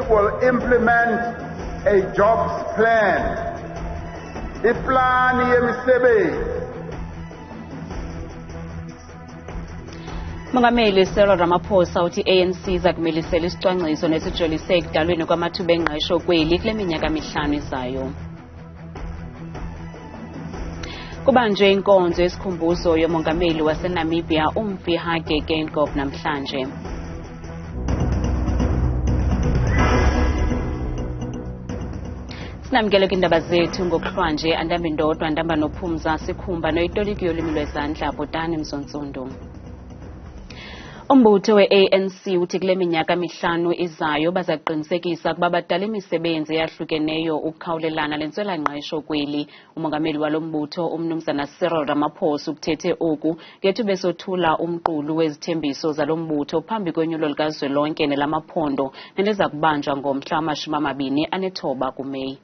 will implement a jobs plan. Iplani yemisebenzi. Umongameli Cyril Ramaphosa uthi i-ANC izakumilisela isicwangciso nesijolise ekudalweni kwamathuba engqesho kweli kule minyaka emihlanu izayo. Kubanjwe inkonzo yesikhumbuzo yomongameli waseNamibia umfi Hage Geingob namhlanje. Sinamkele kwindaba zethu ngokuhlwanje andambi ndodwa ndamba nophumza sikhumba noyitoliki yolimi lwezandla Botani Mzontsundu. Umbutho we-ANC uthi kule minyaka emihlanu izayo bazakuqinisekisa ukuba badala imisebenzi eyahlukeneyo ukukhawulelana lentswela-ngqesho kweli. Umongameli walo mbutho umnumzana Cyril Ramaphosa ukuthethe oku ngethuba esothula umqulu wezithembiso zalo mbutho phambi konyulo likazwelonke nelamaphondo neliza kubanjwa ngomhla wama-29 kuMeyi.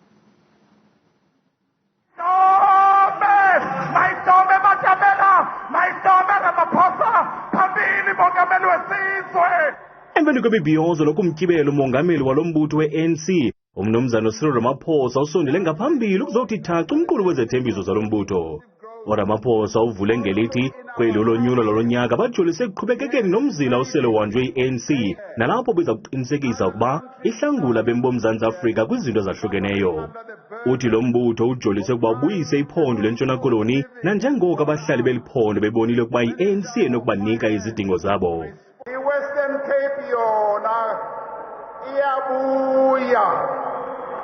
Emveni kwebibhiyozo lokumgqibelo umongameli walo mbutho we-ANC umnumzana Cyril Ramaphosa usondele ngaphambili ukuzothi thaca umqulu wezithembiso zalo mbutho. uRamaphosa uvule ngelithi kweli ulonyulo lolonyaka bajolise ekuqhubekekeni nomzila osele wanjwe i-ANC nalapho beza kuqinisekisa ukuba ihlangula bemboMzantsi Afrika kwizinto ezahlukeneyo. Uthi lo mbutho ujolise ukuba ubuyise iphondo lentshona koloni nanjengoko abahlali beliphondo bebonile ukuba i-ANC enokubanika izidingo zabo. I-Western Cape yona iyabuya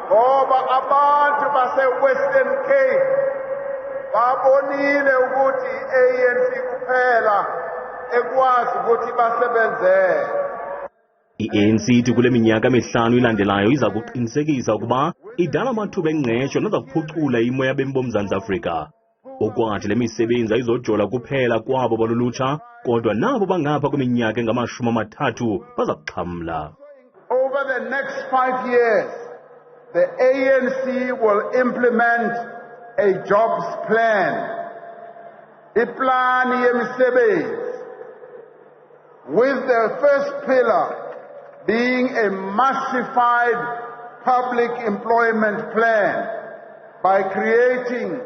ngoba abantu base-Western Cape babonile ukuthi i-ANC kuphela ekwazi ukuthi basebenzele. I-ANC ithi kule minyaka emihlanu ilandelayo iza kuqinisekisa ukuba idala amathuba engqesho naza kuphucula imo yabemboMzantsi Afrika. Ukwathi le misebenzi ayizojola kuphela kwabo balulutsha kodwa nabo bangapha kweminyaka engama-30 baza kuxhamla. Over the next 5 years, the ANC will implement a jobs plan. Iplani yemisebenzi, with the first pillar being a massified public employment plan by creating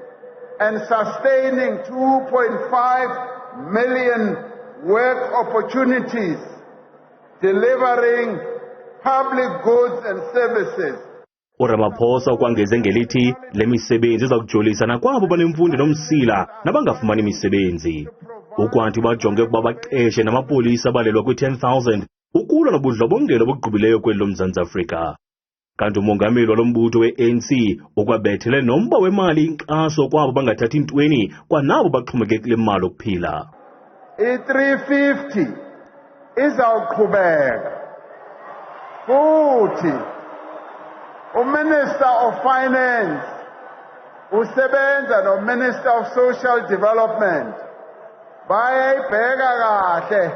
and sustaining 2.5 million work opportunities, delivering public goods and services. uRamaphosa kwangeze ngelithi le misebenzi izakujolisa nakwabo banemfundo nomsila nabangafumani imisebenzi. Ukwathi bajonge ukuba baqeshe namapolisa abalelwa kwi-10,000 ukulwa nobudlobongela obugqibileyo kweli loMzantsi Afrika. Kanti umongameli walo mbutho we-ANC ukwabethele nomba wemali inkxaso kwabo bangathathi ntweni kwanabo baxhomekeke kule mali okuphila. I-350 izawuqhubeka futhi uMinister of Finance usebenza noMinister of Social Development bayayibheka kahle.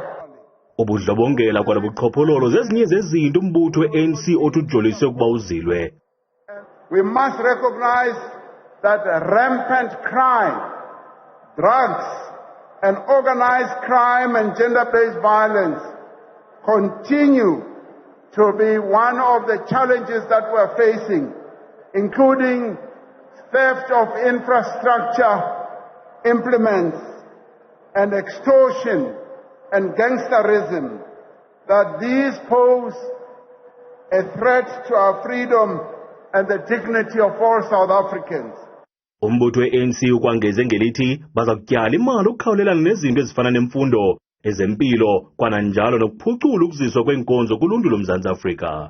Ubudlobongela kwala buqhophololo zezinye zezinto umbutho we-ANC otujolise ukuba uzilwe. We must recognize that rampant crime, drugs, and organized crime and gender-based violence continue to be one of the challenges that we're facing, including theft of infrastructure implements and extortion and gangsterism, that these pose a threat to our freedom and the dignity of all South Africans. Umbutho we-ANC ukwangeze ngelithi baza kutyala imali ukukhawulelana nezinto ezifana nemfundo, ezempilo, kwananjalo nokuphucula ukuziswa kwenkonzo kuluntu loMzantsi Afrika.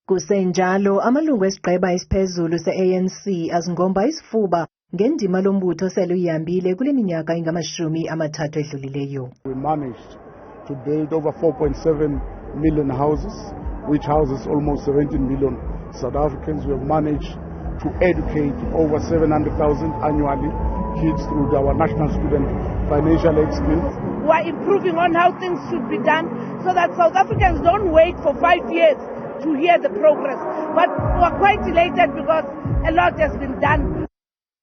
Kusenjalo amalungu esiqheba esiphezulu se-ANC azingomba isifuba ngendima lombutho seluyihambile kule minyaka engama-30 edlulileyo. We managed to build over 4.7 million houses, which houses almost 17 million South Africans. We have managed to educate over 700,000 annually kids through our National Student Financial Aid Scheme. We are improving on how things should be done so that South Africans don't wait for 5 years to hear the progress. But we are quite elated because a lot has been done.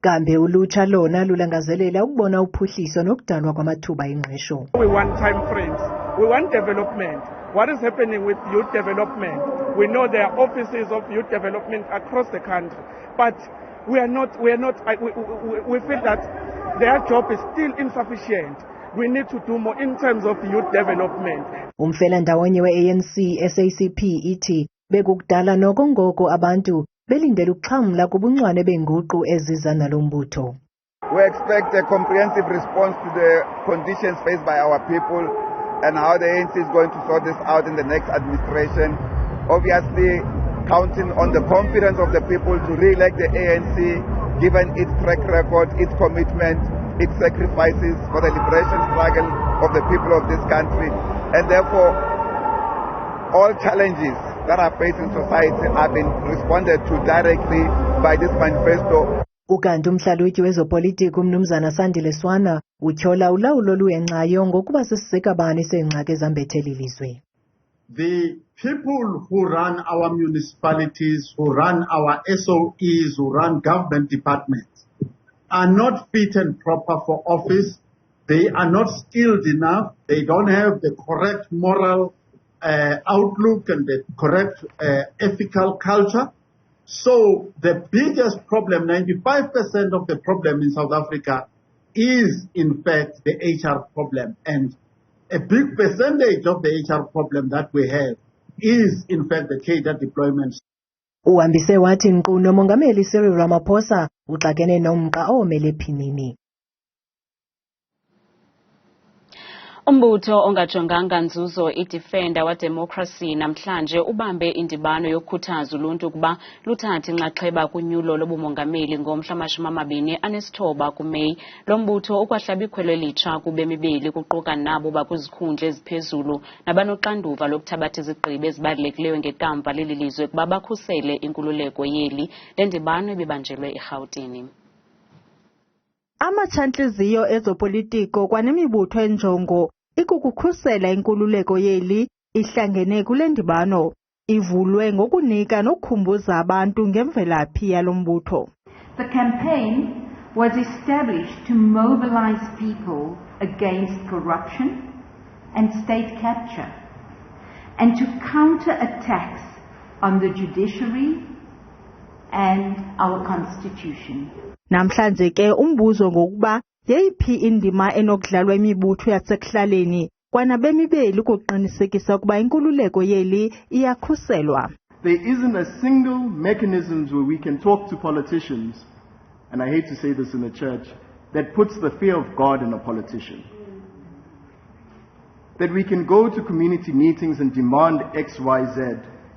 Kambe ulutsha lona lulangazelela ukubona uphuhliso nokudalwa kwamathuba engqesho. We want time frames. We want development. What is happening with youth development? We know there are offices of youth development across the country, but we feel that their job is still insufficient. We need to do more in terms of youth development. Umfelandawonye we-ANC SACP ithi bekukudala noko ngoko abantu belindele ukuxhamla kubunxwane benguqu eziza nalo mbutho. We expect a comprehensive response to the conditions faced by our people and how the ANC is going to sort this out in the next administration. Obviously, counting on the confidence of the people to re-elect the ANC, given its track record, its commitment, its sacrifices for the liberation struggle of the people of this country. And therefore, all challenges that are faced in society have been responded to directly by this manifesto. Ukanti umhlalutyi wezopolitiko umnumzana Sandile Swana utyhola ulawulo luyenqayo ngokuba sisisekabani seengxaki ezambethela ilizwe. The people who run our municipalities, who run our SOEs, who run government departments are not fit and proper for office. They are not skilled enough. They don't have the correct moral outlook and the correct ethical culture. So the biggest problem, 95% of the problem in South Africa is in fact the HR problem. And a big percentage of the HR problem that we have is in fact the cadre deployment. Uhambise wathi nkqu nomongameli Cyril Ramaphosa uxakene nomqa omele phinini. Umbutho ongajonganga nzuzo idefender wa democracy namhlanje ubambe indibano yokukhuthaza uluntu ukuba luthathe inxaxheba kunyulo lobumongameli ngomhla 29 kuMeyi. Lo mbutho ukwahlaba ikhwelo elitsha kubemibili kuquka nabo bakuzikhundla eziphezulu nabanoxanduva lokuthabatha izigqibo ezibalulekileyo ngekamva leli lizwe kuba bakhusele inkululeko yeli. Le ndibano ibibanjelwe eGauteng. Amatshantliziyo ezopolitiko kwanemibutho enjongo ikukukhusela inkululeko yeli ihlangene kule ndibano ivulwe ngokunika nokukhumbuza abantu ngemvelaphi yalo mbutho. The campaign was established to mobilize people against corruption and state capture and to counter attacks on the judiciary and our constitution. Namhlanje ke umbuzo ngokuba yeyiphi indima enokudlalwa imibutho yasekuhlaleni kwanabemibeli ukuqinisekisa ukuba inkululeko yeli iyakhuselwa. There isn't a single mechanism where we can talk to politicians, and I hate to say this in the church, that puts the fear of God in a politician. That we can go to community meetings and demand X, Y, Z,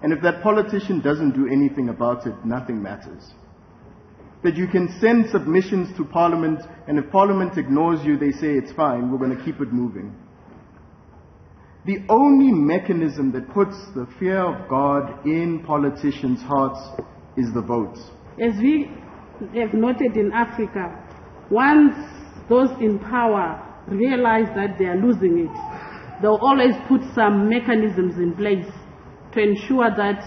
and if that politician doesn't do anything about it, nothing matters. That you can send submissions to Parliament, and if Parliament ignores you, they say it's fine, we're going to keep it moving. The only mechanism that puts the fear of God in politicians' hearts is the vote. As we have noted in Africa, once those in power realize that they are losing it, they'll always put some mechanisms in place to ensure that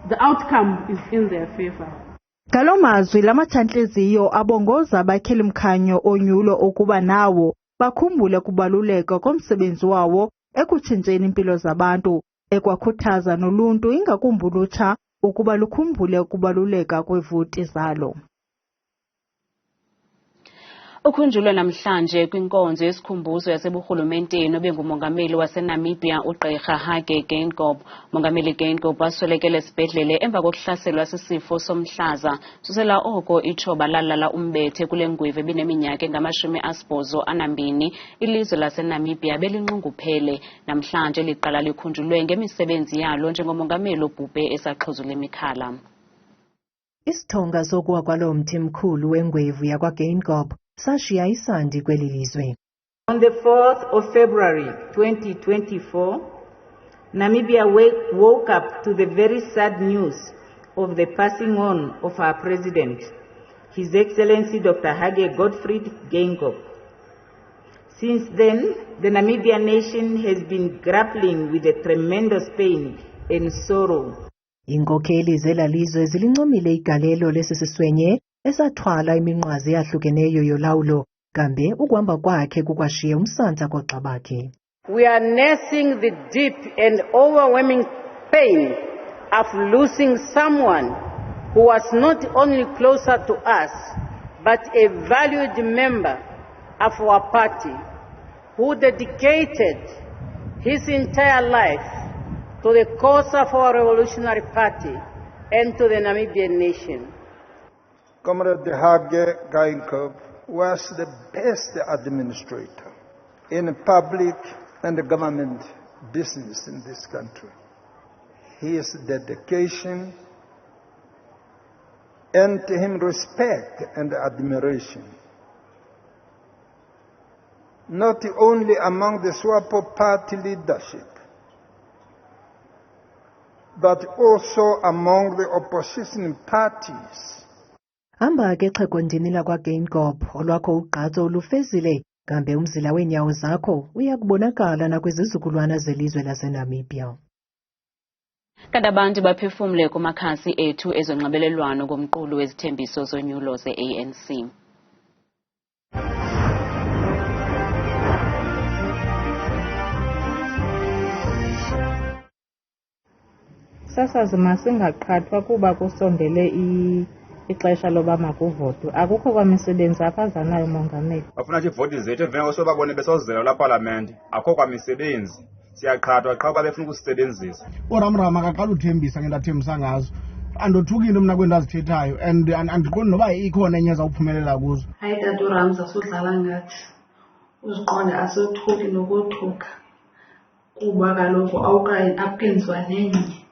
the outcome is in their favor. Ngalo mazwi lamatshantliziyo abongoza abakheli mkhanyo onyulo ukuba nawo bakhumbule kubaluleka komsebenzi wawo ekutshintsheni impilo zabantu, ekwakhuthaza noluntu ingakumbi ulutsha ukuba lukhumbule ukubaluleka kwevoti zalo. Ukhunjulwe namhlanje kwinkonzo yesikhumbuzo yaseburhulumenteni obengumongameli waseNamibia uGqirha Hage Geingob. Mongameli Geingob waswelekela esibhedlele emva kokuhlaselwa sisifo somhlaza. Susela oko itshoba lalala umbethe kule ngwevu ebineminyaka engama-82. Ilizwe laseNamibia belinqunguphele. Namhlanje liqala likhunjulwe ngemisebenzi yalo njengomongameli obhubhe esaxhuzula imikhala. Isithonga sokuwa kwalo mthi mkhulu wengwevu yakwa Geingob sashiya isandi kweli lizwe. On the 4th of February 2024, Namibia woke up to the very sad news of the passing on of our President, His Excellency Dr. Hage Geingob. Since then, the Namibian nation has been grappling with a tremendous pain and sorrow. Inkokeli zelalizwe zilincomile igalelo lesisiswenye esathwala iminqwazi yahlukeneyo yolawulo kambe ukuhamba kwakhe kukwashiya umsantsa koxa bakhe. We are nursing the deep and overwhelming pain of losing someone who was not only closer to us, but a valued member of our party, who dedicated his entire life to the cause of our revolutionary party and to the Namibian nation. Comrade Hage Geingob was the best administrator in public and government business in this country. His dedication earned him respect and admiration, not only among the SWAPO party leadership, but also among the opposition parties. Hamba ke xhegondini lakwa Geingob olwakho ugqatso olufezile kambe umzila weenyawo zakho uyakubonakala nakwizizukulwana zelizwe laseNamibia. Kanti abantu baphefumle kumakhasi ethu ezonxibelelwano ngomqulu wezithembiso zonyulo ze-ANC. Sasazi masingaqhathwa kuba kusondele ixesha loba makuvotwe. Akukho kwamisebenzi aphazanayo umongameli. Bafuna nje ivoti zethu emveni sobabone besozela la parliament. Akho kwamisebenzi. Siyaqhathwa qha kuba befuna ukusebenzisa. Oramrama akaqala uthembisa ngento athembisa ngazo. Andothukile mina kwento azithethayo and andiqondi noba ikhona enye ezawuphumelela kuzo. Hayi tata uRamza sodlala ngathi. Uziqonde asothuki nokothuka. Kuba kaloku awukenziwa nenye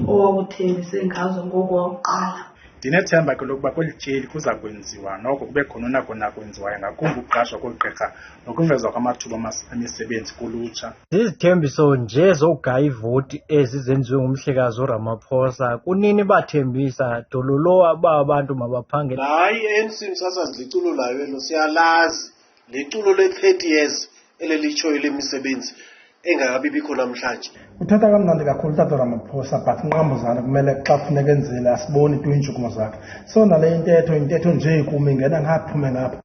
owawuthembise ngazo ngoku wawuqala. Ndinethemba ke lokuba kweli tyeli kuza kwenziwa noko kube khona nakona kwenziwayo ngakumbi ukuqashwa koogqirha nokungezelwa kwamathuba emisebenzi kulutsha. Izithembiso nje zogaya ivoti ezizenziwe ngumhlekazi uRamaphosa kunini bathembisa dololo abantu mabaphangele. Hayi i-ANC msasazi liculo layo elo siyalazi liculo le-30 years elelitshoyo lemisebenzi engakabi bikho namhlanje. Uthatha kamnandi kakhulu tata Ramaphosa but nqambuzana kumele xa kufuneka enzile asiboni tu iintshukumo zakhe. So nale intetho nje ikumi ingena ngaphume ngapha.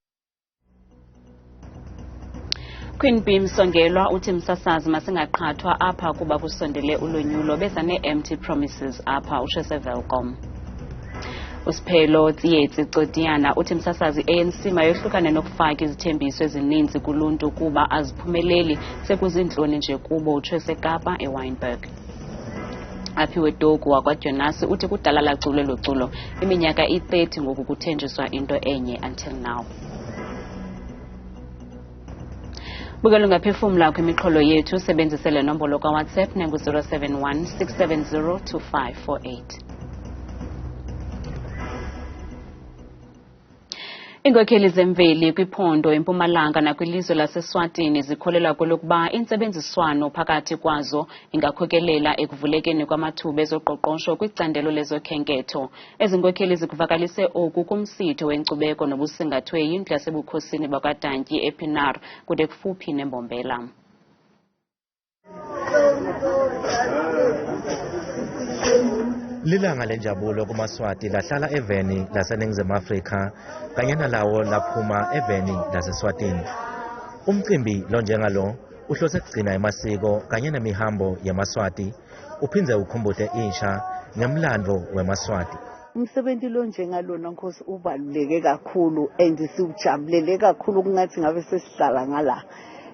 Queen Beam Songelwa uthi msasazi masingaqhathwa apha kuba kusondele ulonyulo beza ne-empty promises apha ushese welcome. Usiphelo Tsietsi Cotiyana uthi msasazi ANC mayohlukane nokufaka izithembiso ezininzi kuluntu kuba aziphumeleli sekuzinhloni nje kubo uTshese Kapa eWynberg. Aphiwe Dogu wakwaJonasi uthi kudala laculo loculo iminyaka i-30 ngoku kuthenjiswa into enye until now. Bukela ungaphefumla kwimiqholo yethu sebenzisele nombolo kwa WhatsApp nangu 071 670 2548. Inkokheli zemveli kwiphondo eMpumalanga nakwilizwe laseSwatini zikholelwa kolokuba intsebenziswano phakathi kwazo ingakhokelela ekuvulekeni kwamathuba ezoqoqosho kwicandelo lezokhenketho. Ezi nkokheli zikuvakalise oku kumsitho wenkcubeko nobusingathwe yindlu yasebukhosini bakwaDantyi ePinar kude kufuphi neMbombela. Lilanga lenjabulo kumaSwati lahlala eveni laseNingizimu Afrika kanye nalawo laphuma eveni laseSwatini. Umcimbi lo njengalo uhlose kugcina amasiko kanye nemihambo yamaSwati uphindze ukhumbule insha ngemlando weMaswati. Umsebenzi lo njengalo nonkosi ubaluleke kakhulu and siujabulele kakhulu kungathi ngabe sesihlala ngala.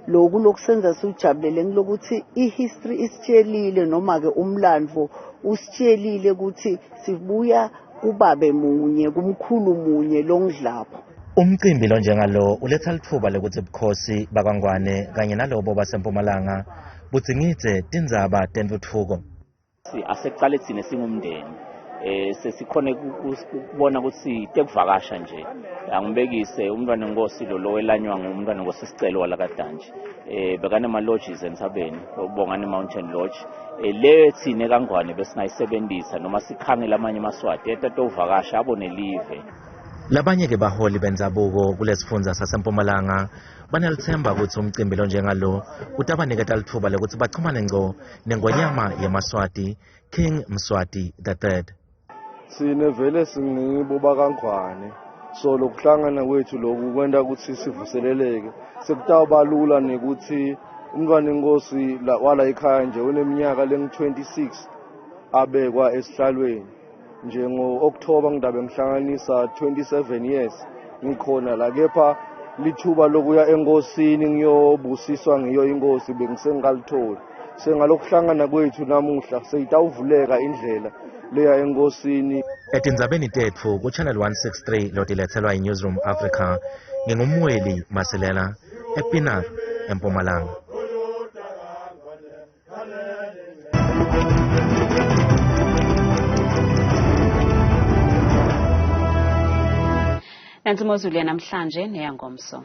Lokhu lokusenza sijabulele ngilokuthi ihistory isitshelile noma ke umlandvo usitshelile ukuthi sibuya kubabe munye kumkhulu munye longidlapho. Umcimbi lo njengalo uletha lithuba lokuthi ubukhosi bakwaNgwane kanye nalobo baseMpumalanga budzingidze tindzaba tentuthuko. Asekuqale thina singumndeni sesikhone ukubona ukuthi tekuvakasha nje angibekise umntwana wenkosi lo welanywa ngumntwana wenkosi sicelo wala kaDantyi bekane ma lodges entsabeni ubongane mountain lodge le thine kaNgwane besingayisebenzisa noma sikhangela amanye amaswati etatowuvakasha abone live. Labanye ke baholi benzabuko kulesifundza saseMpumalanga banalithemba ukuthi umcimbi lo njengalo utabaniketa lithuba lokuthi bachumane ngco nengonyama yeMaswati King Mswati III. Sine vele singibo bakaNgwane so lokuhlangana kwethu lokhu kwenda ukuthi sivuseleleke sekutawubalula nekuthi umntwana enkosi wala ekhaya nje uneminyaka lengu-26 abekwa esihlalweni. Njengo-October ngidabe ngihlanganisa 27 years ngikhona la, kepha lithuba lokuya enkosini ngiyobusiswa ngiyo inkosi bengisengalithola. Sengalokuhlangana kwethu namuhla seyitawuvuleka indlela leya enkosini. Etindzabeni tetfu ku Channel 163 lotiletselwa iNewsroom Africa, ngingumweli Masilela ePinar, eMpumalanga. Nansi Imozulu yanamhlanje neyangomso.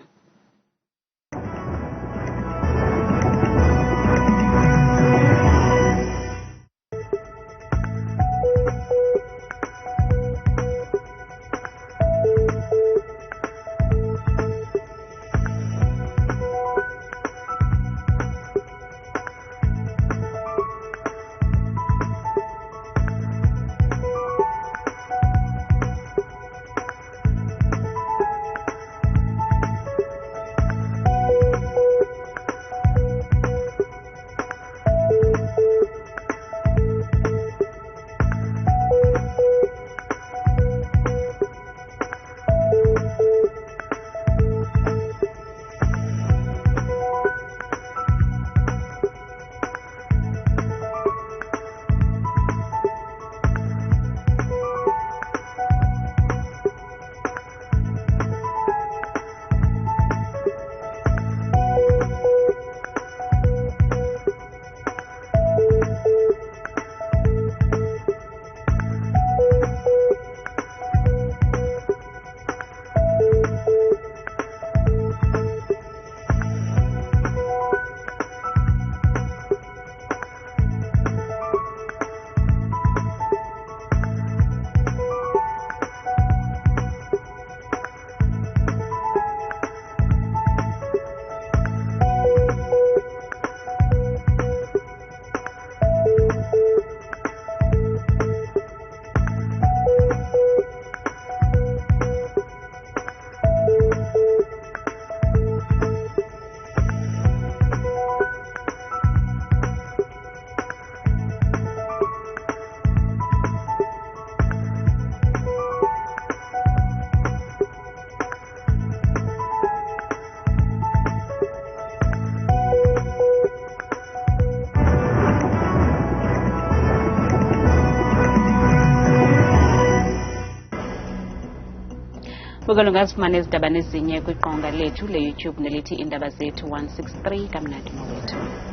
Ukalungazifumana izindaba nezinye kwiqonga lethu le-YouTube nelithi Iindaba Zethu 163 kamnandi mawethu.